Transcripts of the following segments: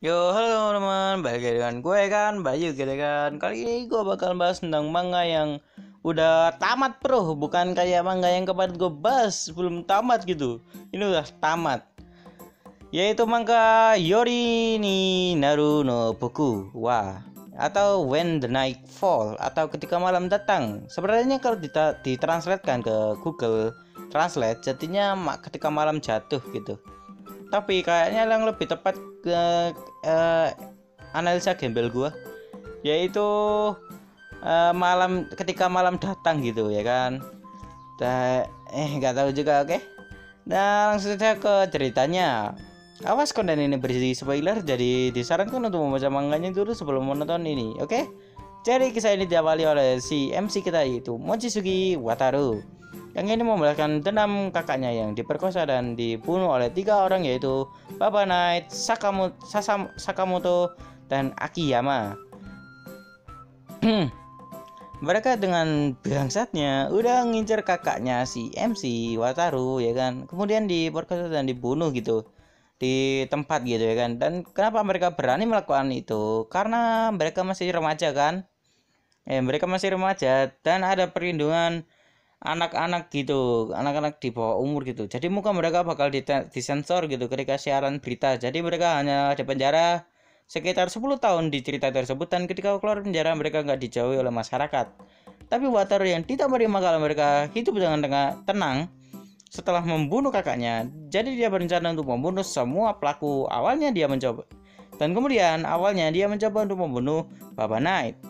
Yo, halo teman-teman, balik lagi dengan gue kan, Bayu gitu kan. Kali ini gue bakal bahas tentang manga yang udah tamat bro, bukan kayak manga yang kemarin gue bahas belum tamat gitu. Ini udah tamat, yaitu manga Yori ni Naru no Boku Wa atau When the Night Fall atau Ketika Malam Datang. Sebenarnya kalau ditranslatekan ke Google Translate jadinya ketika malam jatuh gitu. Tapi kayaknya yang lebih tepat ke eh, analisa gembel gua yaitu ketika malam datang gitu ya kan. Nggak tahu juga, oke. Nah, langsung saja ke ceritanya. Awas, konten ini berisi spoiler, jadi disarankan untuk membaca manganya dulu sebelum menonton ini, oke? Jadi kisah ini diawali oleh si MC kita, yaitu Mochizuki Wataru, yang ini membalaskan dendam kakaknya yang diperkosa dan dibunuh oleh 3 orang, yaitu Baba Knight, Sakamoto, dan Akiyama. Mereka dengan bangsatnya udah ngincer kakaknya si MC Wataru ya kan, kemudian diperkosa dan dibunuh gitu di tempat gitu ya kan. Dan kenapa mereka berani melakukan itu? Karena mereka masih remaja kan. Mereka masih remaja dan ada perlindungan anak-anak gitu, anak-anak di bawah umur gitu. Jadi muka mereka bakal disensor gitu ketika siaran berita. Jadi mereka hanya di penjara sekitar 10 tahun di cerita tersebut, dan ketika keluar penjara mereka nggak dijauhi oleh masyarakat. Tapi Wataru yang tidak menerima kalau mereka hidup dengan tenang setelah membunuh kakaknya, jadi dia berencana untuk membunuh semua pelaku. Awalnya dia mencoba, dan kemudian awalnya dia mencoba untuk membunuh Baba Knight,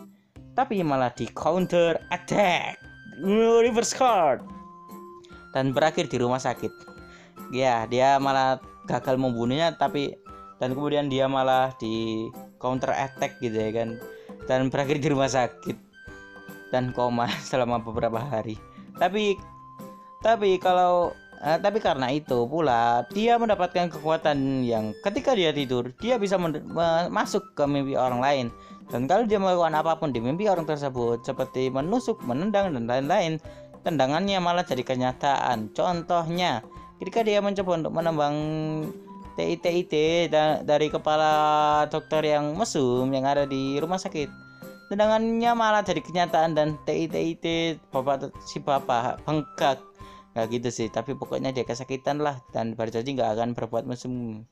tapi malah di counter attack reverse card dan berakhir di rumah sakit. Ya, dia malah gagal membunuhnya, dan kemudian dia malah di counter attack gitu ya kan, dan berakhir di rumah sakit dan koma selama beberapa hari. Tapi tapi karena itu pula dia mendapatkan kekuatan yang ketika dia tidur dia bisa masuk ke mimpi orang lain, dan kalau dia melakukan apapun di mimpi orang tersebut seperti menusuk, menendang, dan lain-lain, tendangannya malah jadi kenyataan. Contohnya ketika dia mencoba untuk menembang TIT dari kepala dokter yang mesum yang ada di rumah sakit, tendangannya malah jadi kenyataan dan TIT bapak bengkak. Nggak gitu sih, tapi pokoknya dia kesakitan lah, dan berjanji nggak akan berbuat mesum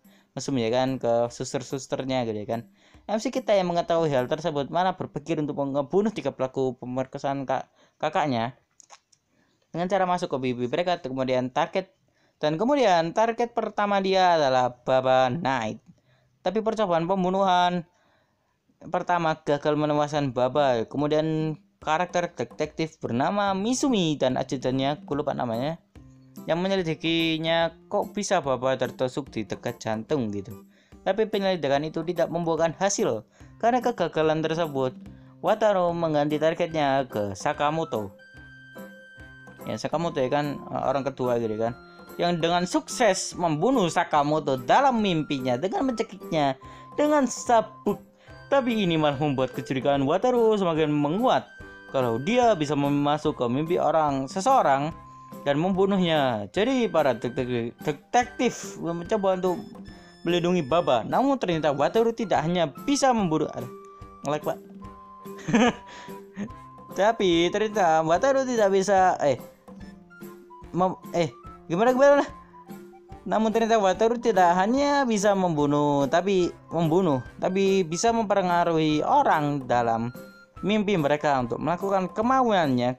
ya kan ke suster-susternya gitu ya kan. MC kita yang mengetahui hal tersebut malah berpikir untuk membunuh 3 pelaku pemerkosaan kakaknya dengan cara masuk ke bibi mereka. Kemudian target pertama dia adalah Baba Knight. Tapi percobaan pembunuhan pertama gagal menewaskan Baba. Kemudian karakter detektif bernama Misumi dan ajudannya, aku lupa namanya, yang menyelidikinya kok bisa Baba tertusuk di dekat jantung gitu. Tapi penyelidikan itu tidak membuahkan hasil. Karena kegagalan tersebut, Wataru mengganti targetnya ke Sakamoto. Ya, Sakamoto ya kan, orang kedua gitu kan, yang dengan sukses membunuh Sakamoto dalam mimpinya dengan mencekiknya dengan sabuk. Tapi ini malah membuat kecurigaan Wataru semakin menguat kalau dia bisa masuk ke mimpi seseorang dan membunuhnya. Jadi para detektif mencoba untuk melindungi Baba, namun ternyata Wataru tidak hanya bisa membunuh ngelek pak tapi ternyata Wataru tidak bisa gimana. Namun ternyata Wataru tidak hanya bisa membunuh, tapi bisa mempengaruhi orang dalam mimpi mereka untuk melakukan kemauannya.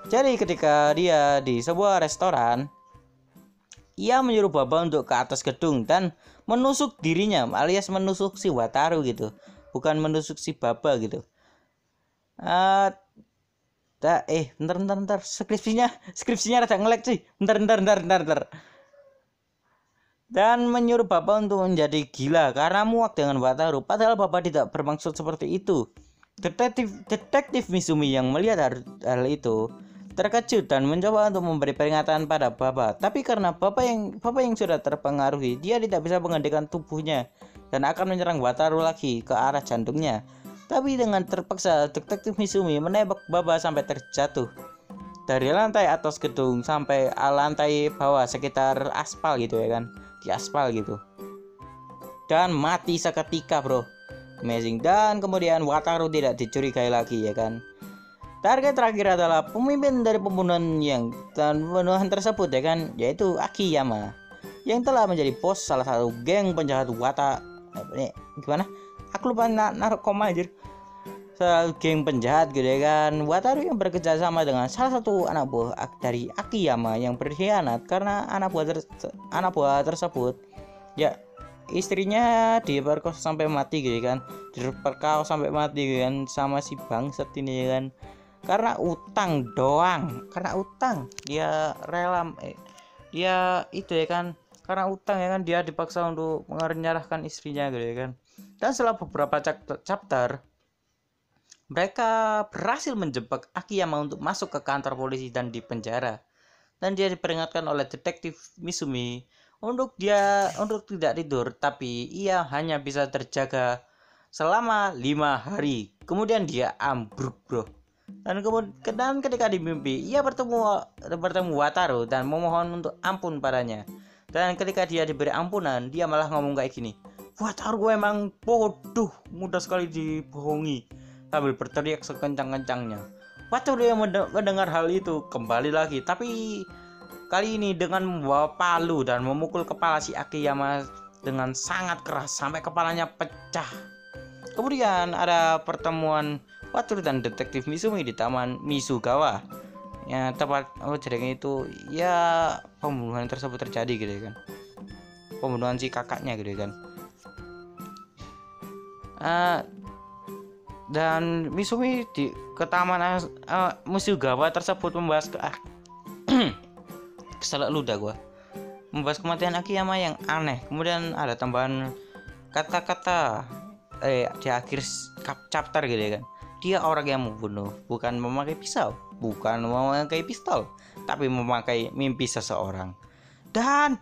Jadi ketika dia di sebuah restoran, ia menyuruh Baba untuk ke atas gedung dan menusuk dirinya, alias menusuk si Wataru gitu, bukan menusuk si Baba gitu. Bentar, skripsinya rada ngelek sih. Bentar. Dan menyuruh Baba untuk menjadi gila karena muak dengan Wataru, padahal Baba tidak bermaksud seperti itu. Detektif Misumi yang melihat hal itu terkejut dan mencoba untuk memberi peringatan pada Baba. Tapi karena Baba yang sudah terpengaruhi, dia tidak bisa menghentikan tubuhnya dan akan menyerang Wataru lagi ke arah jantungnya. Tapi dengan terpaksa, detektif Misumi menembak Baba sampai terjatuh dari lantai atas gedung sampai lantai bawah sekitar aspal gitu ya kan, di aspal gitu. dan mati seketika, bro. Amazing. Dan kemudian Wataru tidak dicurigai lagi, ya kan. Target terakhir adalah pemimpin dari pembunuhan tersebut, ya kan, yaitu Akiyama, yang telah menjadi bos salah satu geng penjahat gimana? Aku lupa narkoma anjir. Salah geng penjahat gitu, ya kan. Wataru yang bekerja sama dengan salah satu anak buah dari Akiyama yang berkhianat karena anak buah tersebut, ya, istrinya diperkosa sampai mati gitu kan, diperkosa sampai mati gitu kan sama si bangsat ini, ya kan. Karena utang doang, karena utang dia rela dia itu, ya kan, karena utang, ya kan, dia dipaksa untuk menyerahkan istrinya gitu, ya kan. Dan setelah beberapa chapter, mereka berhasil menjebak Akiyama untuk masuk ke kantor polisi dan dipenjara. Dan dia diperingatkan oleh detektif Misumi untuk tidak tidur, tapi ia hanya bisa terjaga selama 5 hari. Kemudian dia ambruk, bro. Dan ketika di mimpi, ia bertemu Wataru dan memohon untuk ampun padanya. Dan ketika dia diberi ampunan, dia malah ngomong kayak gini, "Wataru emang bodoh, mudah sekali dibohongi," sambil berteriak sekencang-kencangnya. Wataru yang mendengar hal itu kembali lagi, tapi kali ini dengan membawa palu dan memukul kepala si Akiyama dengan sangat keras sampai kepalanya pecah. Kemudian ada pertemuan Wataru dan detektif Misumi di Taman Misugawa. Ya, tepat jaringan itu, ya, pembunuhan tersebut terjadi gitu, ya kan. Pembunuhan si kakaknya gitu, ya kan. Dan Misumi ke Taman Misugawa tersebut membahas keselak ludah gua. Membahas kematian Akiyama yang aneh. Kemudian ada tambahan kata-kata di akhir chapter gitu, ya kan. Dia orang yang membunuh, bukan memakai pisau, bukan memakai pistol, tapi memakai mimpi seseorang. Dan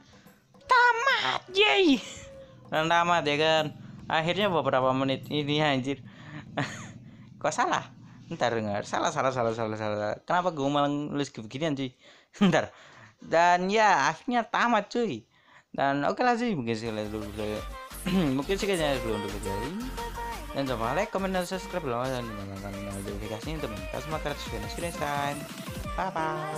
tamat, yay. Dan tamat, ya kan. Akhirnya beberapa menit ini anjir. Kok salah? Ntar dengar. Salah. Kenapa gue malah nulis begini anjir? Ntar. Dan ya akhirnya tamat, cuy. Dan oke lah sih, mungkin sekian dulu untuk video ini. Dan jangan lupa like, comment, dan subscribe dan nyalakan notifikasinya untuk mendapatkan semua kreatif video next time. Bye bye.